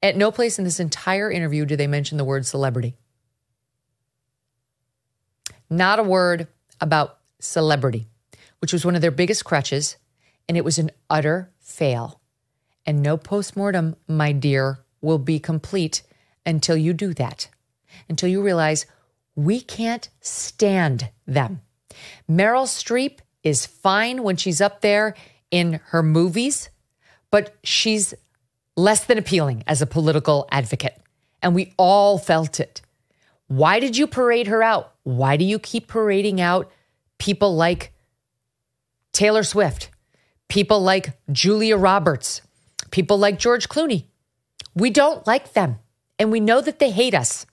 At no place in this entire interview do they mention the word celebrity. Not a word about celebrity, which was one of their biggest crutches, and it was an utter fail. And no postmortem, my dear, will be complete until you do that, until you realize we can't stand them. Meryl Streep is fine when she's up there in her movies, but she's less than appealing as a political advocate. And we all felt it. Why did you parade her out? Why do you keep parading out people like Taylor Swift, people like Julia Roberts, people like George Clooney? We don't like them, and we know that they hate us.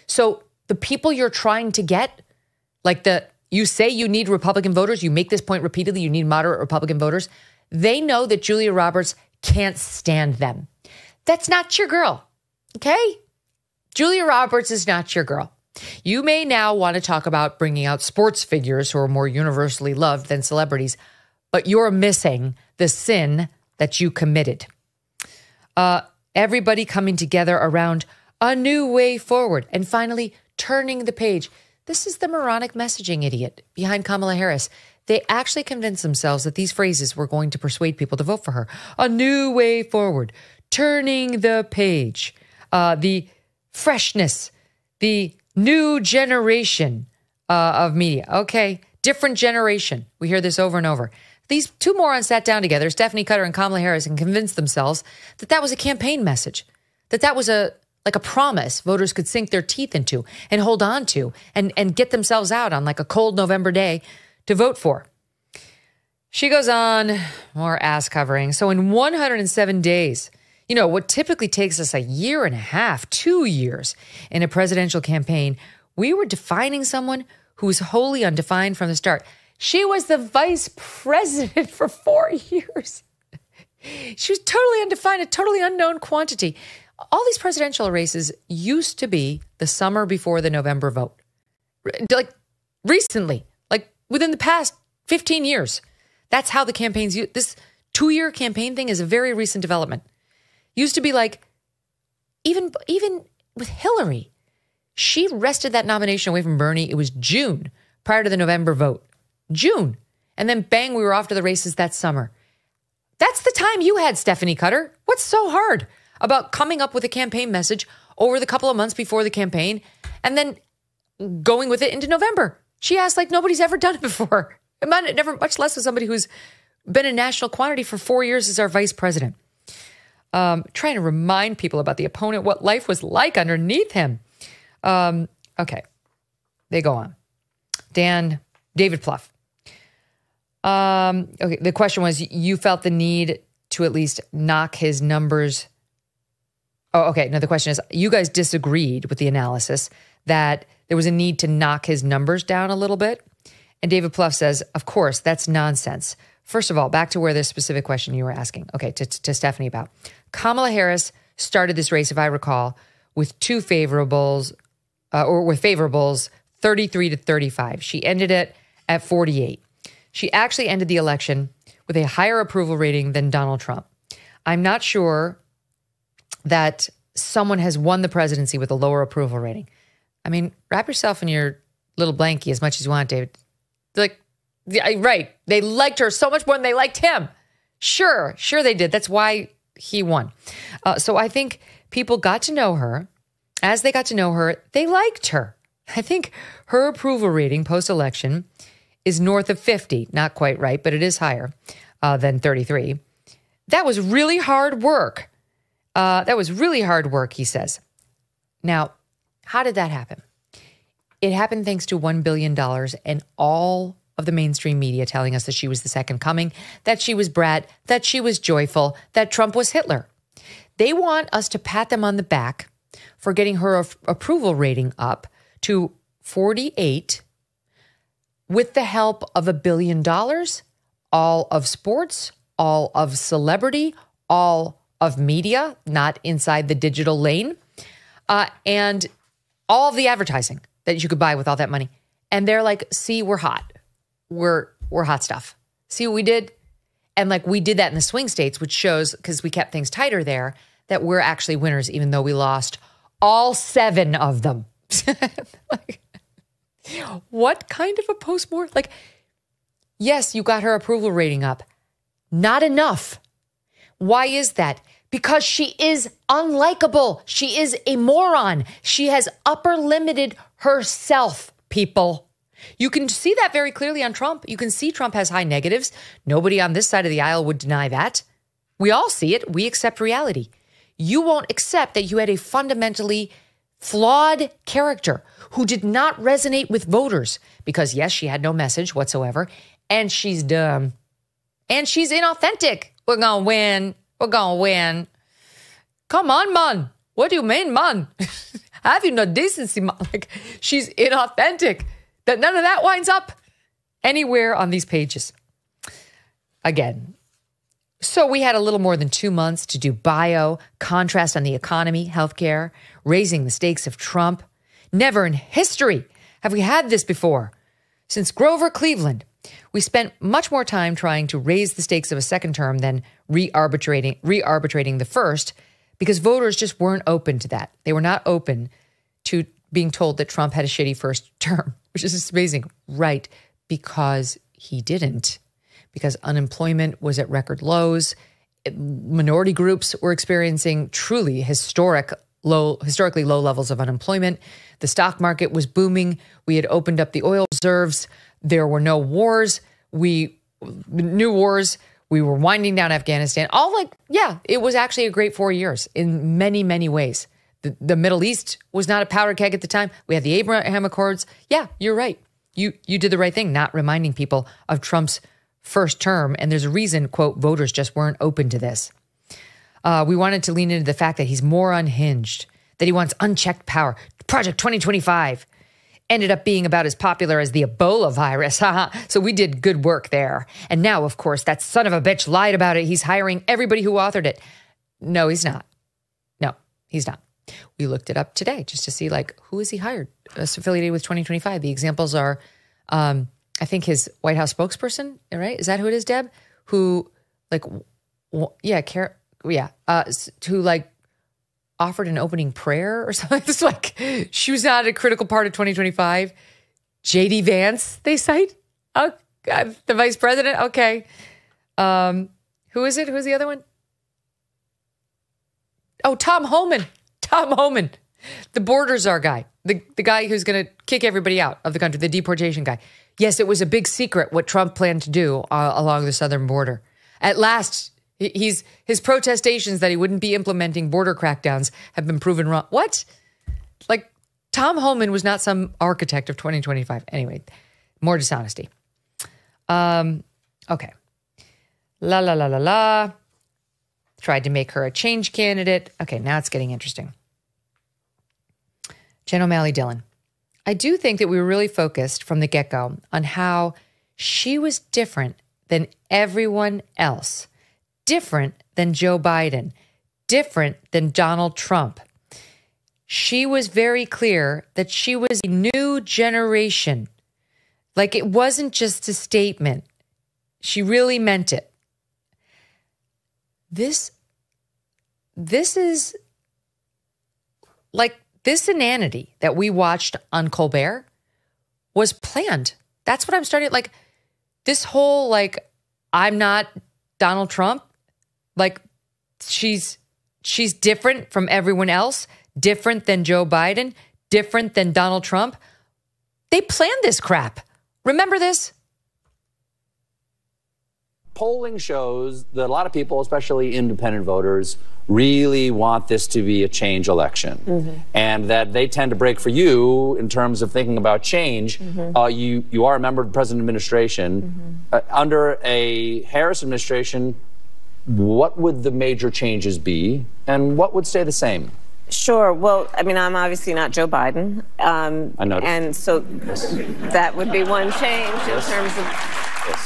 So the people you're trying to get, like you say you need Republican voters, you make this point repeatedly, you need moderate Republican voters, they know that Julia Roberts can't stand them. That's not your girl, okay? Julia Roberts is not your girl. You may now want to talk about bringing out sports figures who are more universally loved than celebrities, but you're missing the sin that you committed. Everybody coming together around a new way forward and finally turning the page. This is the moronic messaging idiot behind Kamala Harris. They actually convinced themselves that these phrases were going to persuade people to vote for her. A new way forward, turning the page, the freshness, the new generation of media. Okay, different generation. We hear this over and over. These two morons sat down together, Stephanie Cutter and Kamala Harris, and convinced themselves that that was a campaign message, that was a promise voters could sink their teeth into and hold on to and get themselves out on like a cold November day to vote for. She goes on, more ass covering. So in 107 days, what typically takes us a year and a half, 2 years in a presidential campaign, we were defining someone who was wholly undefined from the start. She was the vice president for 4 years. She was totally undefined, a totally unknown quantity. All these presidential races used to be the summer before the November vote. Like recently, like within the past 15 years. That's how the campaigns, this 2-year campaign thing is a very recent development. Used to be like, even with Hillary, she wrested that nomination away from Bernie. It was June prior to the November vote. June. And then bang, we were off to the races that summer. That's the time you had, Stephanie Cutter. What's so hard about coming up with a campaign message over the couple of months before the campaign and then going with it into November? She asked like nobody's ever done it before. Much less with somebody who's been a national quantity for 4 years as our vice president. Trying to remind people about the opponent, what life was like underneath him. Okay. They go on. David Plouffe. Okay. The question was, you felt the need to at least knock his numbers. Oh, okay. No, the question is, you guys disagreed with the analysis that there was a need to knock his numbers down a little bit. And David Plouffe says, of course, that's nonsense. First of all, back to where this specific question you were asking. Okay, to Stephanie about. Kamala Harris started this race, if I recall, with with favorables, 33 to 35. She ended it at 48. She actually ended the election with a higher approval rating than Donald Trump. I'm not sure that someone has won the presidency with a lower approval rating. I mean, wrap yourself in your little blankie as much as you want, David. Like, yeah, right. They liked her so much more than they liked him. Sure they did. That's why he won. So I think people got to know her. As they got to know her, they liked her. I think her approval rating post-election is north of 50. Not quite right, but it is higher than 33. That was really hard work. He says. Now, how did that happen? It happened thanks to $1 billion and all of the mainstream media telling us that she was the second coming, that she was Brat, that she was joyful, that Trump was Hitler. They want us to pat them on the back for getting her approval rating up to 48 with the help of $1 billion, all of sports, all of celebrity, all of media, not inside the digital lane, and all of the advertising that you could buy with all that money. And they're like, see, we're hot. We're hot stuff. See what we did? And like we did that in the swing states, which shows, because we kept things tighter there, that we're actually winners, even though we lost all 7 of them. Like, what kind of a post-mortem? Like, yes, you got her approval rating up. Not enough. Why is that? Because she is unlikable. She is a moron. She has upper limited herself, people. You can see that very clearly on Trump. You can see Trump has high negatives. Nobody on this side of the aisle would deny that. We all see it. We accept reality. You won't accept that you had a fundamentally flawed character who did not resonate with voters because, yes, she had no message whatsoever, and she's dumb, and she's inauthentic. We're going to win. We're going to win. Come on, man. What do you mean, man? Have you no decency, man? Like, she's inauthentic. That none of that winds up anywhere on these pages. Again. So we had a little more than 2 months to do bio, contrast on the economy, healthcare, raising the stakes of Trump. Never in history have we had this before. Since Grover Cleveland, we spent much more time trying to raise the stakes of a second term than re-arbitrating the first, because voters just weren't open to that. They were not open to being told that Trump had a shitty first term, which is amazing. Right, because he didn't. Because unemployment was at record lows. Minority groups were experiencing truly historically low levels of unemployment. The stock market was booming. We had opened up the oil reserves. There were no wars. New wars. We were winding down Afghanistan. It was actually a great 4 years in many, many ways. The Middle East was not a powder keg at the time. We had the Abraham Accords. Yeah, you're right. You did the right thing, not reminding people of Trump's first term. And there's a reason, quote, voters just weren't open to this. We wanted to lean into the fact that he's more unhinged, that he wants unchecked power. Project 2025 ended up being about as popular as the Ebola virus. So we did good work there. And now, of course, that son of a bitch lied about it. He's hiring everybody who authored it. No, he's not. No, he's not. We looked it up today just to see, like, who is he hired affiliated with 2025? The examples are, I think his White House spokesperson, right? Is that who it is, Deb? Who, like, who, like, offered an opening prayer or something. It's like, she was not a critical part of 2025. J.D. Vance, they cite? Oh, God, the vice president? Okay. Who is it? Who's the other one? Oh, Tom Homan. Tom Homan, the border czar guy, the guy who's going to kick everybody out of the country, the deportation guy. Yes, it was a big secret what Trump planned to do along the southern border. At last, his protestations that he wouldn't be implementing border crackdowns have been proven wrong. What? Like, Tom Homan was not some architect of 2025. Anyway, more dishonesty. Okay. La. Tried to make her a change candidate. Okay, now it's getting interesting. Jen O'Malley Dillon. I do think that we were really focused from the get-go on how she was different than everyone else, different than Joe Biden, different than Donald Trump. She was very clear that she was a new generation. Like, it wasn't just a statement. She really meant it. This is like, this inanity that we watched on Colbert was planned. That's what I'm starting, like, this whole, like, I'm not Donald Trump. Like, she's different from everyone else, different than Joe Biden, different than Donald Trump. They planned this crap. Remember this? Polling shows that a lot of people, especially independent voters, really want this to be a change election, and that they tend to break for you in terms of thinking about change. You are a member of the President's administration. Under a Harris administration, what would the major changes be, and what would stay the same? Sure. Well, I mean, I'm obviously not Joe Biden. I noticed. And so that would be one change in terms of...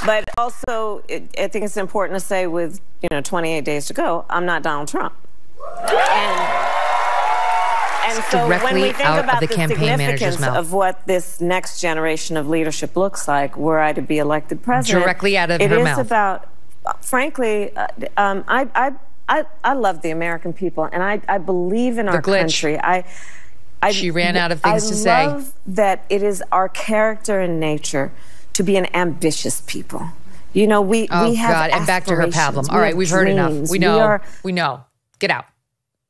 But also, I think it's important to say with, 28 days to go, I'm not Donald Trump. And so when we think about the significance of what this next generation of leadership looks like, were I to be elected president, directly out of her mouth. It is about, frankly, I love the American people, and I believe in our country. She ran out of things to say. I love that it is our character and nature to be an ambitious people. You know, we have God. And back to her pablum. All right, we've heard enough. We know. Get out.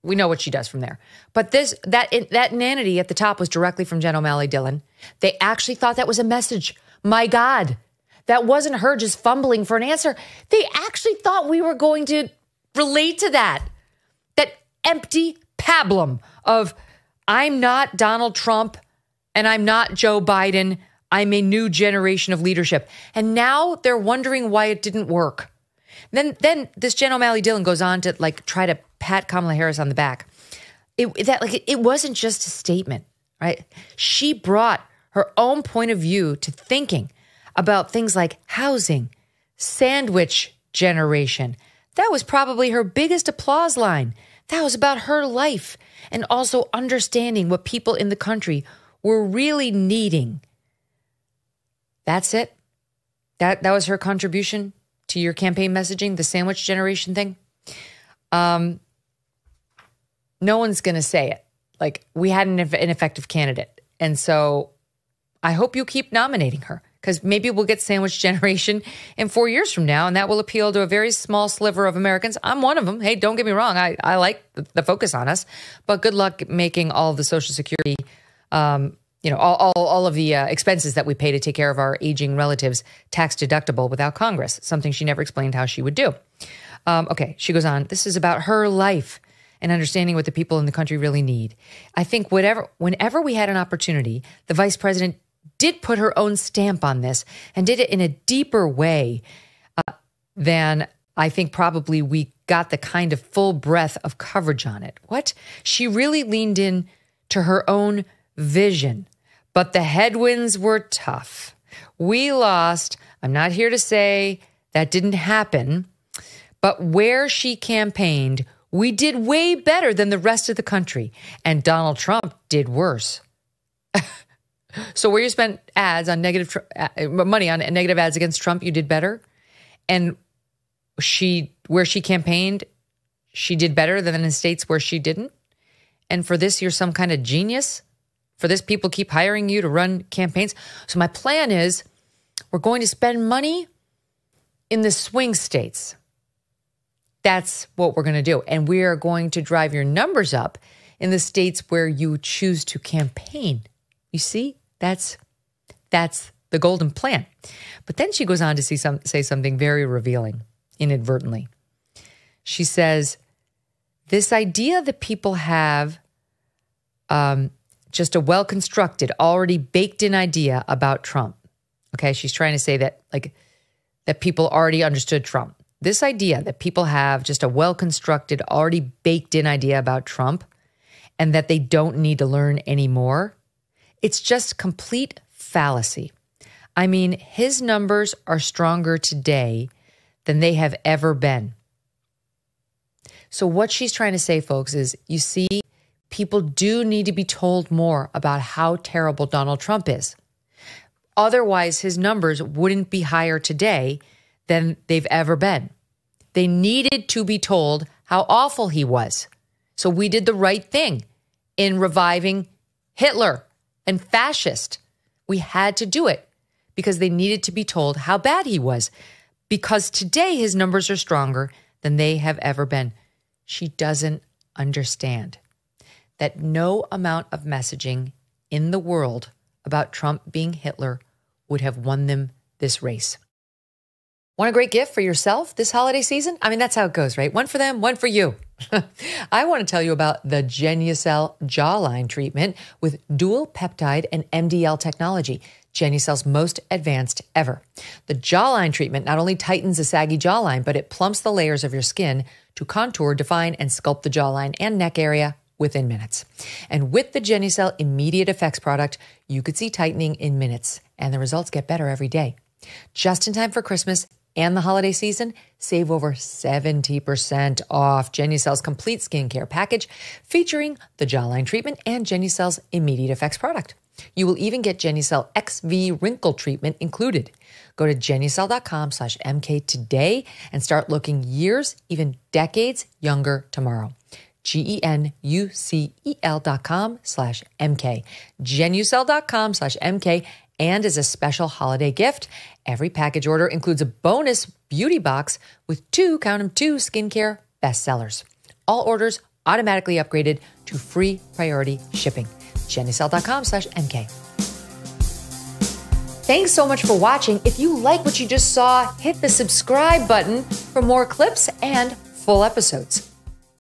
We know what she does from there. But that inanity at the top was directly from Jen O'Malley Dillon. They actually thought that was a message. My God, that wasn't her just fumbling for an answer. They actually thought we were going to relate to that empty pablum of I'm not Donald Trump and I'm not Joe Biden. I'm a new generation of leadership. And now they're wondering why it didn't work. Then this Jen O'Malley Dillon goes on to try to pat Kamala Harris on the back. It wasn't just a statement, right? She brought her own point of view to thinking about things like housing, sandwich generation. That was probably her biggest applause line. That was about her life and also understanding what people in the country were really needing. That's it. That was her contribution to your campaign messaging, the sandwich generation thing. No one's going to say it. We had an effective candidate. And so I hope you keep nominating her, because maybe we'll get sandwich generation in 4 years from now, and that will appeal to a very small sliver of Americans. I'm one of them. Hey, don't get me wrong. I like the focus on us, but good luck making all the Social Security, all of the expenses that we pay to take care of our aging relatives tax deductible without Congress, something she never explained how she would do. Okay, she goes on. This is about her life and understanding what the people in the country really need. I think whenever we had an opportunity, the vice president did put her own stamp on this and did it in a deeper way than I think probably we got the kind of full breadth of coverage on it. What? She really leaned in to her own vision, but the headwinds were tough. We lost. I'm not here to say that didn't happen, but where she campaigned, we did way better than the rest of the country, and Donald Trump did worse. So where you spent ads on money on negative ads against Trump, you did better. And where she campaigned, she did better than in states where she didn't. And for this, you're some kind of genius. For this, people keep hiring you to run campaigns. So my plan is we're going to spend money in the swing states. That's what we're going to do. And we are going to drive your numbers up in the states where you choose to campaign. You see? That's the golden plan. But then she goes on to say something very revealing, inadvertently. She says, this idea that people have just a well-constructed, already baked-in idea about Trump. Okay, she's trying to say that that people already understood Trump. This idea that people have just a well-constructed, already baked-in idea about Trump and that they don't need to learn anymore, it's just complete fallacy. I mean, his numbers are stronger today than they have ever been. So what she's trying to say, folks, is you see, people do need to be told more about how terrible Donald Trump is. Otherwise, his numbers wouldn't be higher today than they've ever been. They needed to be told how awful he was. So we did the right thing in reviving Hitler and fascist. We had to do it because they needed to be told how bad he was, because today his numbers are stronger than they have ever been. She doesn't understand that no amount of messaging in the world about Trump being Hitler would have won them this race. Want a great gift for yourself this holiday season? I mean, that's how it goes, right? One for them, one for you. I want to tell you about the Genucel jawline treatment with dual peptide and MDL technology, Genucel's most advanced ever. The jawline treatment not only tightens a saggy jawline, but it plumps the layers of your skin to contour, define, and sculpt the jawline and neck area within minutes. And with the Genucel Immediate Effects product, you could see tightening in minutes, and the results get better every day. Just in time for Christmas and the holiday season, save over 70% off Genucel's complete skincare package featuring the jawline treatment and Genucel's Immediate Effects product. You will even get Genucel XV wrinkle treatment included. Go to Genucel.com/MK today and start looking years, even decades younger tomorrow. GENUCEL.com/MK. Genucel.com/MK. And as a special holiday gift, every package order includes a bonus beauty box with two skincare bestsellers. All orders automatically upgraded to free priority shipping. Genucel.com/MK. Thanks so much for watching. If you like what you just saw, hit the subscribe button for more clips and full episodes.